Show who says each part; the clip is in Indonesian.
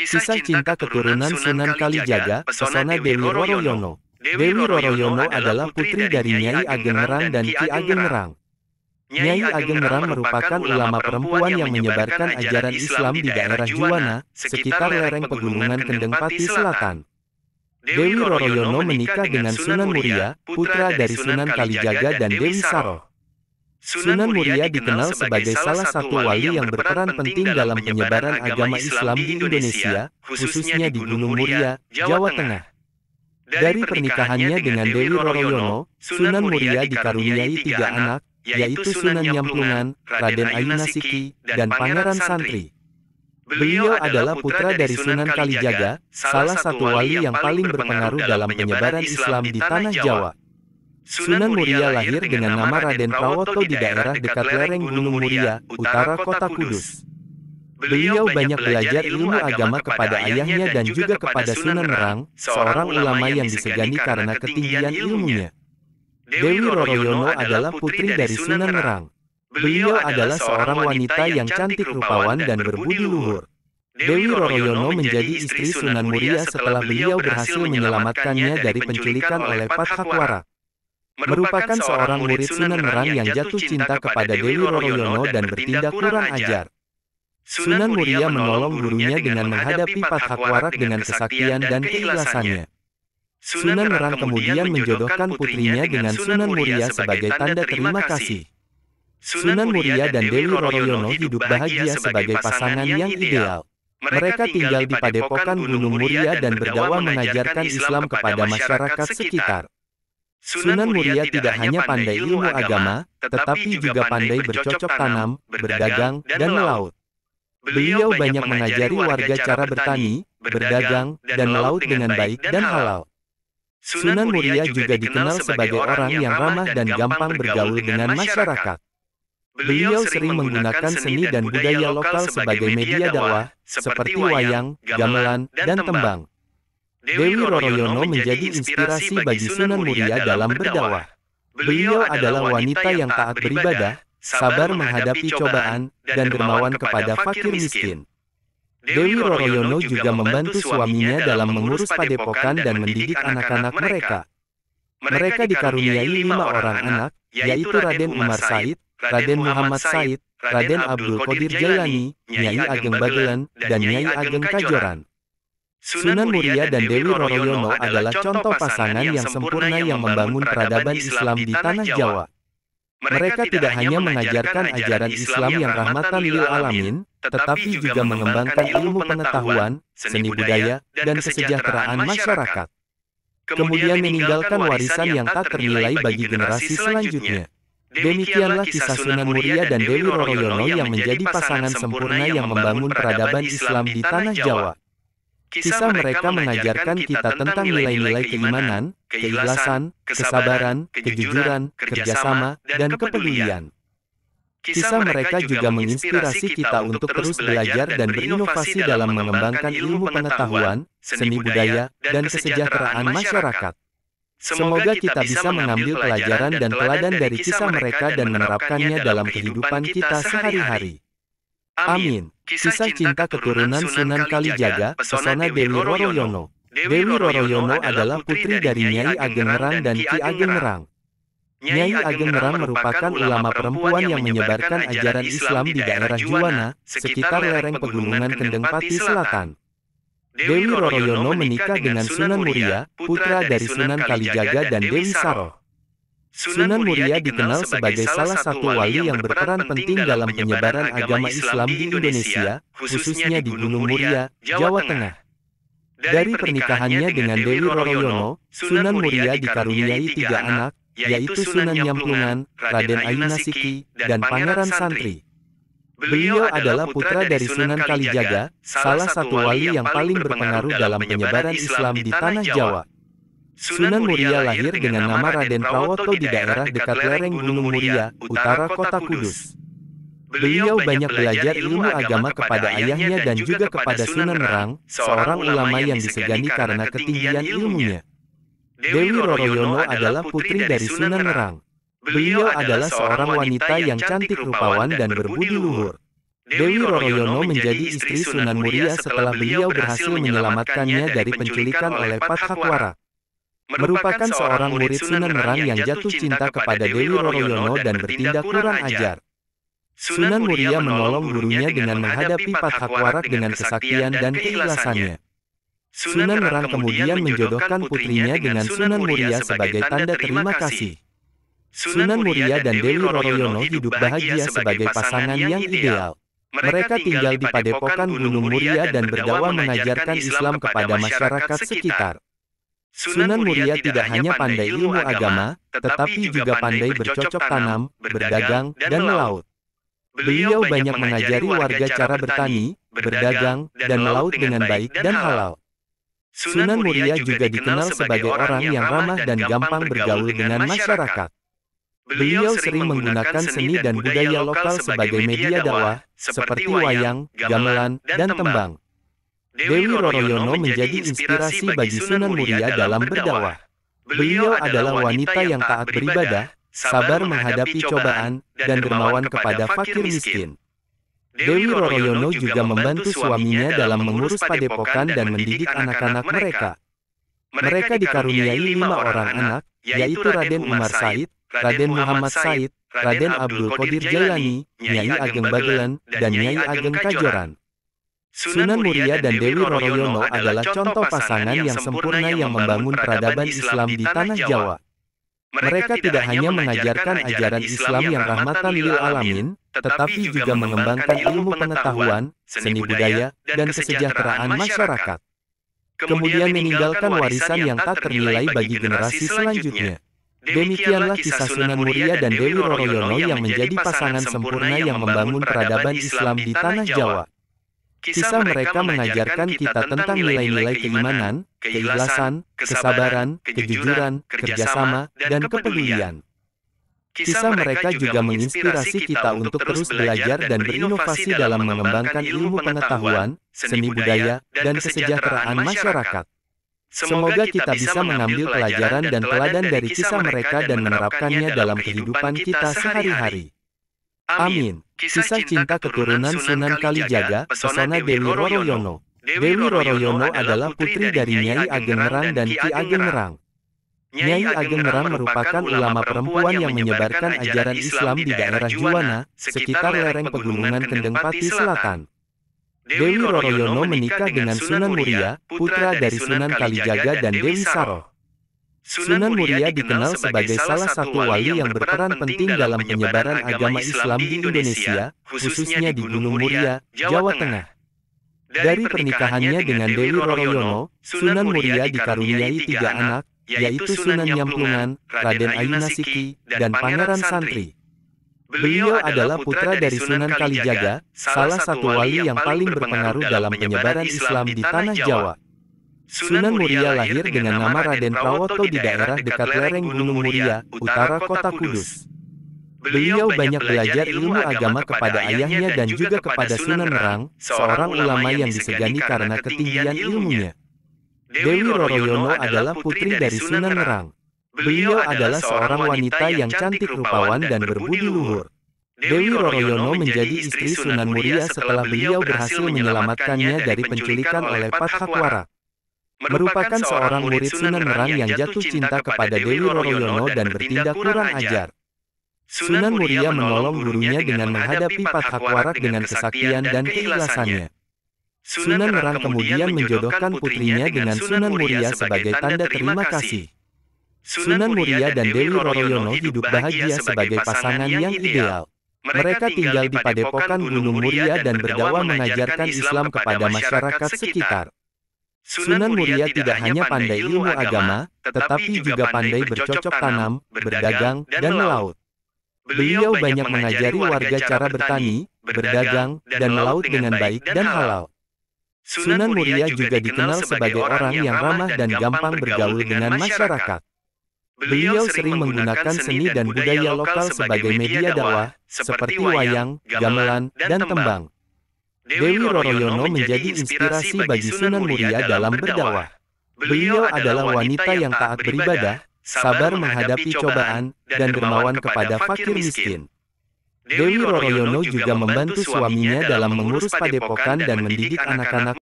Speaker 1: Kisah cinta keturunan Sunan Kalijaga, pesona Dewi Roroyono. Dewi Roroyono adalah putri dari Nyai Ageng Ngerang dan Ki Ageng Ngerang. Nyai Ageng Ngerang merupakan ulama perempuan yang menyebarkan ajaran Islam di daerah Juwana, sekitar lereng pegunungan Kendeng Pati Selatan. Dewi Roroyono menikah dengan Sunan Muria, putra dari Sunan Kalijaga dan Dewi Saroh. Sunan Muria dikenal sebagai salah satu wali yang berperan penting dalam penyebaran agama Islam di Indonesia, khususnya di Gunung Muria, Jawa Tengah. Dari pernikahannya dengan Dewi Roroyono, Sunan Muria dikaruniai 3 anak, yaitu Sunan Nyamplungan, Raden Ayunasiki, dan Pangeran Santri. Beliau adalah putra dari Sunan Kalijaga, salah satu wali yang paling berpengaruh dalam penyebaran Islam di Tanah Jawa. Sunan Muria lahir dengan nama Raden Prawoto di daerah dekat lereng Gunung Muria, utara kota Kudus. Beliau banyak belajar ilmu agama kepada ayahnya dan juga kepada Sunan Ngerang, seorang ulama yang disegani karena ketinggian ilmunya. Dewi Roroyono adalah putri dari Sunan Ngerang. Beliau adalah seorang wanita yang cantik rupawan dan berbudi luhur. Dewi Roroyono menjadi istri Sunan Muria setelah beliau berhasil menyelamatkannya dari penculikan oleh Pathakwara. Merupakan seorang murid Sunan Ngerang yang jatuh cinta kepada Dewi Roroyono dan bertindak kurang ajar. Sunan Muria menolong gurunya dengan menghadapi Pathakwara dengan kesaktian dan keikhlasannya. Sunan Ngerang kemudian menjodohkan putrinya dengan Sunan Muria sebagai tanda terima kasih. Sunan Muria dan Dewi Roroyono hidup bahagia sebagai pasangan yang ideal. Mereka tinggal di Padepokan Gunung Muria dan berdakwah mengajarkan Islam kepada masyarakat sekitar. Sunan Muria tidak hanya pandai ilmu agama, tetapi juga pandai bercocok tanam, berdagang, dan melaut. Beliau banyak mengajari warga cara bertani, berdagang, dan melaut dengan baik dan halal. Sunan Muria juga dikenal sebagai orang yang ramah dan gampang bergaul dengan masyarakat. Beliau sering menggunakan seni dan budaya lokal sebagai media dakwah, seperti wayang, gamelan, dan tembang. Dewi Roroyono menjadi inspirasi bagi Sunan Muria dalam berdakwah. Beliau adalah wanita yang taat beribadah, sabar menghadapi cobaan, dan dermawan kepada fakir miskin. Dewi Roroyono juga membantu suaminya dalam mengurus padepokan dan mendidik anak-anak mereka. Mereka dikaruniai 5 orang anak, yaitu Raden Umar Said, Raden Muhammad Said, Raden Abdul Qadir Jailani, Nyai Ageng Bagelen, dan Nyai Ageng Kajoran. Sunan Muria dan Dewi Roroyono adalah contoh pasangan yang sempurna yang membangun peradaban Islam di Tanah Jawa. Mereka tidak hanya mengajarkan ajaran Islam yang rahmatan lil alamin, tetapi juga mengembangkan ilmu pengetahuan, seni budaya, dan kesejahteraan masyarakat. Kemudian meninggalkan warisan yang tak ternilai bagi generasi selanjutnya. Demikianlah kisah Sunan Muria dan Dewi Roroyono yang menjadi pasangan sempurna yang membangun peradaban Islam di Tanah Jawa. Kisah mereka mengajarkan kita tentang nilai-nilai keimanan, keikhlasan, kesabaran, kejujuran, kerjasama, dan kepedulian. Kisah mereka juga menginspirasi kita untuk terus belajar dan berinovasi dalam mengembangkan ilmu pengetahuan, seni budaya, dan kesejahteraan masyarakat. Semoga kita bisa mengambil pelajaran dan teladan dari kisah mereka dan menerapkannya dalam kehidupan kita sehari-hari. Amin. Kisah cinta keturunan Sunan Kalijaga, pesona Dewi Roroyono. Dewi Roroyono adalah putri dari Nyai Ageng Ngerang dan Ki Ageng Ngerang. Nyai Ageng Ngerang merupakan ulama perempuan yang menyebarkan ajaran Islam di daerah Juwana, sekitar lereng pegunungan Kendeng Pati Selatan. Dewi Roroyono menikah dengan Sunan Muria, putra dari Sunan Kalijaga dan Dewi Saroh. Sunan Muria dikenal sebagai salah satu wali yang berperan penting dalam penyebaran agama Islam di Indonesia, khususnya di Gunung Muria, Jawa Tengah. Dari pernikahannya dengan Dewi Roroyono, Sunan Muria dikaruniai 3 anak, yaitu Sunan Nyamplungan, Raden Ayunasiki, dan Pangeran Santri. Beliau adalah putra dari Sunan Kalijaga, salah satu wali yang paling berpengaruh dalam penyebaran Islam di Tanah Jawa. Sunan Muria lahir dengan nama Raden Prawoto di daerah dekat lereng Gunung Muria, utara kota Kudus. Beliau banyak belajar ilmu agama kepada ayahnya dan juga kepada Sunan Ngerang, seorang ulama yang disegani karena ketinggian ilmunya. Dewi Roroyono adalah putri dari Sunan Ngerang. Beliau adalah seorang wanita yang cantik rupawan dan berbudi luhur. Dewi Roroyono menjadi istri Sunan Muria setelah beliau berhasil menyelamatkannya dari penculikan oleh Pathakwara. Merupakan seorang murid Sunan Nerang yang jatuh cinta kepada Dewi Roroyono dan bertindak kurang ajar. Sunan Muria menolong gurunya dengan menghadapi Pathakwara dengan kesaktian dan keikhlasannya. Sunan Nerang kemudian menjodohkan putrinya dengan Sunan Muria sebagai tanda terima kasih. Sunan Muria dan Dewi Roroyono hidup bahagia sebagai pasangan yang ideal. Mereka tinggal di Padepokan Gunung Muria dan berdakwah mengajarkan Islam kepada masyarakat sekitar. Sunan Muria tidak hanya pandai ilmu agama, tetapi juga pandai bercocok tanam, berdagang, dan melaut. Beliau banyak mengajari warga cara bertani, berdagang, dan melaut dengan baik dan halal. Sunan Muria juga dikenal sebagai orang yang ramah dan gampang bergaul dengan masyarakat. Beliau sering menggunakan seni dan budaya lokal sebagai media dakwah, seperti wayang, gamelan, dan tembang. Dewi Roroyono menjadi inspirasi bagi Sunan Muria dalam berdakwah. Beliau adalah wanita yang taat beribadah, sabar menghadapi cobaan, dan dermawan kepada fakir miskin. Dewi Roroyono juga membantu suaminya dalam mengurus padepokan dan mendidik anak-anak mereka. Mereka dikaruniai 5 orang anak, yaitu Raden Umar Said, Raden Muhammad Said, Raden Abdul Qadir Jailani, Nyai Ageng Bagelen, dan Nyai Ageng Kajoran. Sunan Muria dan Dewi Roroyono adalah contoh pasangan yang sempurna yang membangun peradaban Islam di tanah Jawa. Mereka tidak hanya mengajarkan ajaran Islam yang rahmatan lil alamin, tetapi juga mengembangkan ilmu pengetahuan, seni budaya, dan kesejahteraan masyarakat. Kemudian meninggalkan warisan yang tak ternilai bagi generasi selanjutnya. Demikianlah kisah Sunan Muria dan Dewi Roroyono yang menjadi pasangan sempurna yang membangun peradaban Islam di tanah Jawa. Kisah mereka mengajarkan kita tentang nilai-nilai keimanan, keikhlasan, kesabaran, kejujuran, kerjasama, dan kepedulian. Kisah mereka juga menginspirasi kita untuk terus belajar dan berinovasi dalam mengembangkan ilmu pengetahuan, seni budaya, dan kesejahteraan masyarakat. Semoga kita bisa mengambil pelajaran dan teladan dari kisah mereka dan menerapkannya dalam kehidupan kita sehari-hari. Amin. Kisah cinta keturunan Sunan Kalijaga, pesona Dewi Roroyono. Dewi Roroyono adalah putri dari Nyai Ageng Nerang dan Ki Ageng Nerang. Nyai Ageng Nerang merupakan ulama perempuan yang menyebarkan ajaran Islam di daerah Juwana, sekitar lereng pegunungan Kendeng Pati Selatan. Dewi Roroyono menikah dengan Sunan Muria, putra dari Sunan Kalijaga dan Dewi Saroh. Sunan Muria dikenal sebagai salah satu wali yang berperan penting dalam penyebaran agama Islam di Indonesia, khususnya di Gunung Muria, Jawa Tengah. Dari pernikahannya dengan Dewi Roroyono, Sunan Muria dikaruniai 3 anak, yaitu Sunan Nyamplungan, Raden Ayunasiki, dan Pangeran Santri. Beliau adalah putra dari Sunan Kalijaga, salah satu wali yang paling berpengaruh dalam penyebaran Islam di tanah Jawa. Sunan Muria lahir dengan nama Raden Prawoto di daerah dekat lereng Gunung Muria, utara kota Kudus. Beliau banyak belajar ilmu agama kepada ayahnya dan juga kepada Sunan Nerang, seorang ulama yang disegani karena ketinggian ilmunya. Dewi Roroyono adalah putri dari Sunan Nerang. Beliau adalah seorang wanita yang cantik rupawan dan berbudi luhur. Dewi Roroyono menjadi istri Sunan Muria setelah beliau berhasil menyelamatkannya dari penculikan oleh Pathakwara. Merupakan seorang murid Sunan Nerang yang jatuh cinta kepada Dewi Roroyono dan bertindak kurang ajar. Sunan Muria menolong gurunya dengan menghadapi Pathakwara dengan kesaktian dan keikhlasannya. Sunan Nerang kemudian menjodohkan putrinya dengan Sunan Muria sebagai tanda terima kasih. Sunan Muria dan Dewi Roroyono hidup bahagia sebagai pasangan yang ideal. Mereka tinggal di Padepokan Gunung Muria dan berdakwah mengajarkan Islam kepada masyarakat sekitar. Sunan Muria tidak hanya pandai ilmu agama, tetapi juga pandai bercocok tanam, berdagang, dan melaut. Beliau banyak mengajari warga cara bertani, berdagang, dan melaut dengan baik dan halal. Sunan Muria juga dikenal sebagai orang yang ramah dan gampang bergaul dengan masyarakat. Beliau sering menggunakan seni dan budaya lokal sebagai media dakwah, seperti wayang, gamelan, dan tembang. Dewi Roroyono menjadi inspirasi bagi Sunan Muria dalam berdakwah. Beliau adalah wanita yang taat beribadah, sabar menghadapi cobaan, dan dermawan kepada fakir miskin. Dewi Roroyono juga membantu suaminya dalam mengurus padepokan dan mendidik anak-anak